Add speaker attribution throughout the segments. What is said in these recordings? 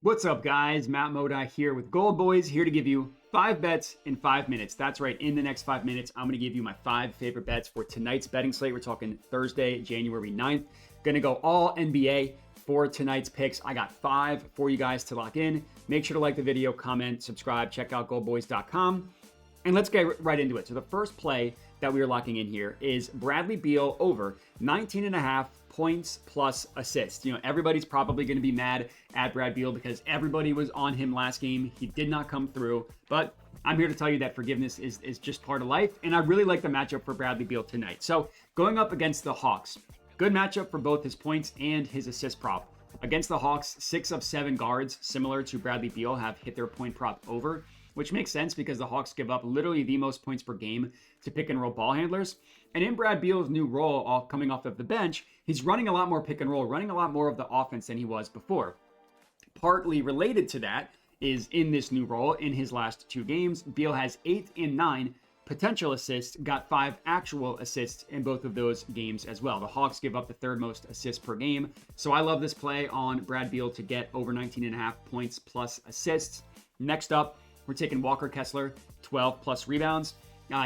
Speaker 1: What's up, guys? Matt Modi here with GoldBoys, here to give you 5 bets in 5 minutes. That's right. In the next 5 minutes, I'm going to give you my 5 favorite bets for tonight's betting slate. We're talking Thursday, January 9th. Going to go all NBA for tonight's picks. I got 5 for you guys to lock in. Make sure to like the video, comment, subscribe, check out goldboys.com. And let's get right into it. So the first play that we are locking in here is Bradley Beal over 19.5 points plus assists. You know, everybody's probably going to be mad at Brad Beal because everybody was on him last game. He did not come through, but I'm here to tell you that forgiveness is just part of life. And I really like the matchup for Bradley Beal tonight. So going up against the Hawks, good matchup for both his points and his assist prop. Against the Hawks, 6 of 7 guards, similar to Bradley Beal, have hit their point prop over, which makes sense because the Hawks give up literally the most points per game to pick and roll ball handlers. And in Brad Beal's new role, all coming off of the bench, he's running a lot more pick and roll, running a lot more of the offense than he was before. Partly related to that is in this new role, in his last 2 games, Beal has 8 and 9 potential assists, got 5 actual assists in both of those games as well. The Hawks give up the 3rd most assists per game. So I love this play on Brad Beal to get over 19.5 points plus assists. Next up, we're taking Walker Kessler, 12 plus rebounds.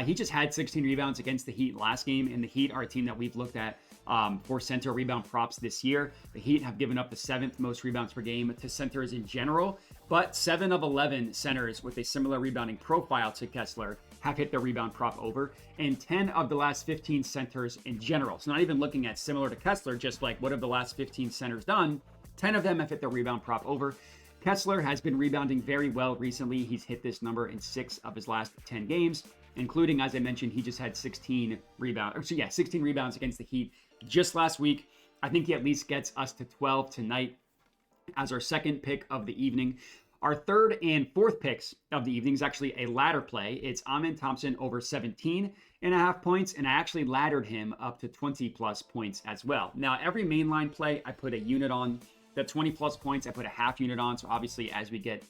Speaker 1: He just had 16 rebounds against the Heat last game, and the Heat are a team that we've looked at for center rebound props this year. The Heat have given up the 7th most rebounds per game to centers in general, but 7 of 11 centers with a similar rebounding profile to Kessler have hit their rebound prop over, and 10 of the last 15 centers in general. So not even looking at similar to Kessler, just like what have the last 15 centers done, 10 of them have hit their rebound prop over. Kessler has been rebounding very well recently. He's hit this number in 6 of his last 10 games, including, as I mentioned, he just had 16 rebounds against the Heat just last week. I think he at least gets us to 12 tonight as our second pick of the evening. Our third and fourth picks of the evening is actually a ladder play. It's Amen Thompson over 17.5 points, and I actually laddered him up to 20 plus points as well. Now, every mainline play, I put a unit on. The 20 plus points, I put a half unit on. So obviously, as we get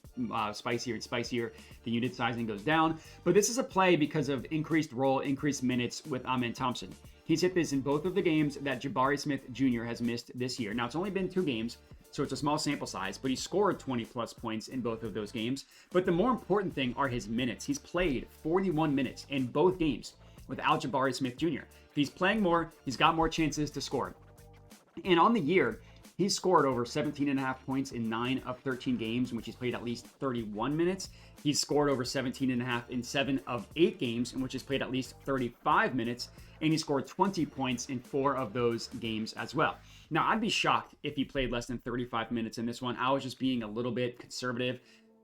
Speaker 1: spicier and spicier, the unit sizing goes down. But this is a play because of increased role, increased minutes with Amen Thompson. He's hit this in both of the games that Jabari Smith Jr. has missed this year. Now, it's only been 2 games, so it's a small sample size, but he scored 20 plus points in both of those games. But the more important thing are his minutes. He's played 41 minutes in both games without Jabari Smith Jr. If he's playing more, he's got more chances to score. And on the year, he's scored over 17.5 points in 9 of 13 games in which he's played at least 31 minutes. He's scored over 17.5 in 7 of 8 games in which he's played at least 35 minutes. And he scored 20 points in 4 of those games as well. Now, I'd be shocked if he played less than 35 minutes in this one. I was just being a little bit conservative,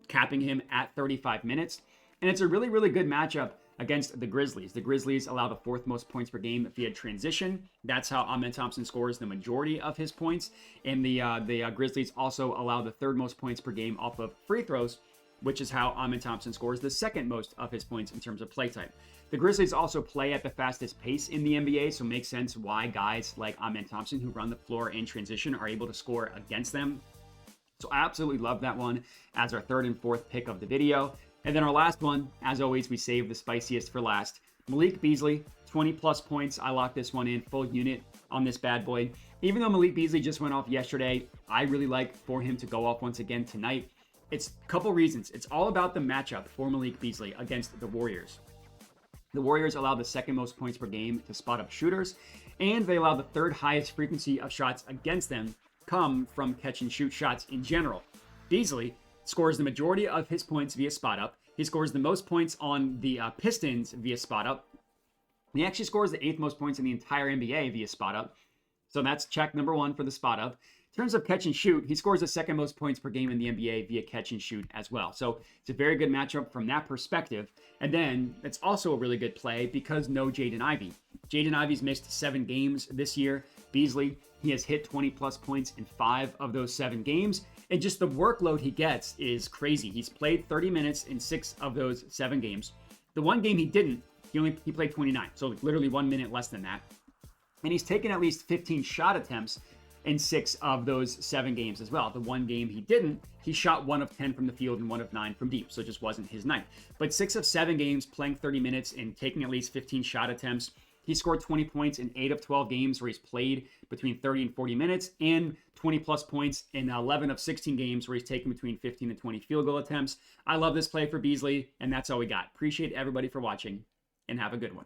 Speaker 1: capping him at 35 minutes. And it's a really, really good matchup against the Grizzlies. The Grizzlies allow the 4th most points per game via transition. That's how Amen Thompson scores the majority of his points. And the Grizzlies also allow the 3rd most points per game off of free throws, which is how Amen Thompson scores the 2nd most of his points in terms of play type. The Grizzlies also play at the fastest pace in the NBA, so it makes sense why guys like Amen Thompson who run the floor in transition are able to score against them. So I absolutely love that one as our 3rd and 4th pick of the video. And then our last one, as always, we save the spiciest for last. Malik Beasley, 20 plus points. I locked this one in, full unit on this bad boy. Even though Malik Beasley just went off yesterday, I really like for him to go off once again tonight. It's a couple reasons. It's all about the matchup for Malik Beasley against the Warriors. The Warriors allow the 2nd most points per game to spot up shooters, and they allow the 3rd highest frequency of shots against them come from catch and shoot shots in general. Beasley scores the majority of his points via spot up. He scores the most points on the Pistons via spot up. He actually scores the 8th most points in the entire NBA via spot up. So that's check number 1 for the spot up. In terms of catch and shoot, he scores the 2nd most points per game in the NBA via catch and shoot as well. So it's a very good matchup from that perspective. And then it's also a really good play because no Jaden Ivey. Jaden Ivey's missed 7 games this year. Beasley, he has hit 20 plus points in 5 of those 7 games. And just the workload he gets is crazy. He's played 30 minutes in 6 of those 7 games. The one game he didn't, he played 29. So literally 1 minute less than that. And he's taken at least 15 shot attempts in 6 of those 7 games as well. The one game he didn't, he shot 1 of 10 from the field and 1 of 9 from deep, so it just wasn't his night. But 6 of 7 games playing 30 minutes and taking at least 15 shot attempts, He scored 20 points in 8 of 12 games where he's played between 30 and 40 minutes, and 20 plus points in 11 of 16 games where he's taken between 15 and 20 field goal attempts. I love this play for Beasley, and that's all we got. Appreciate everybody for watching, and have a good one.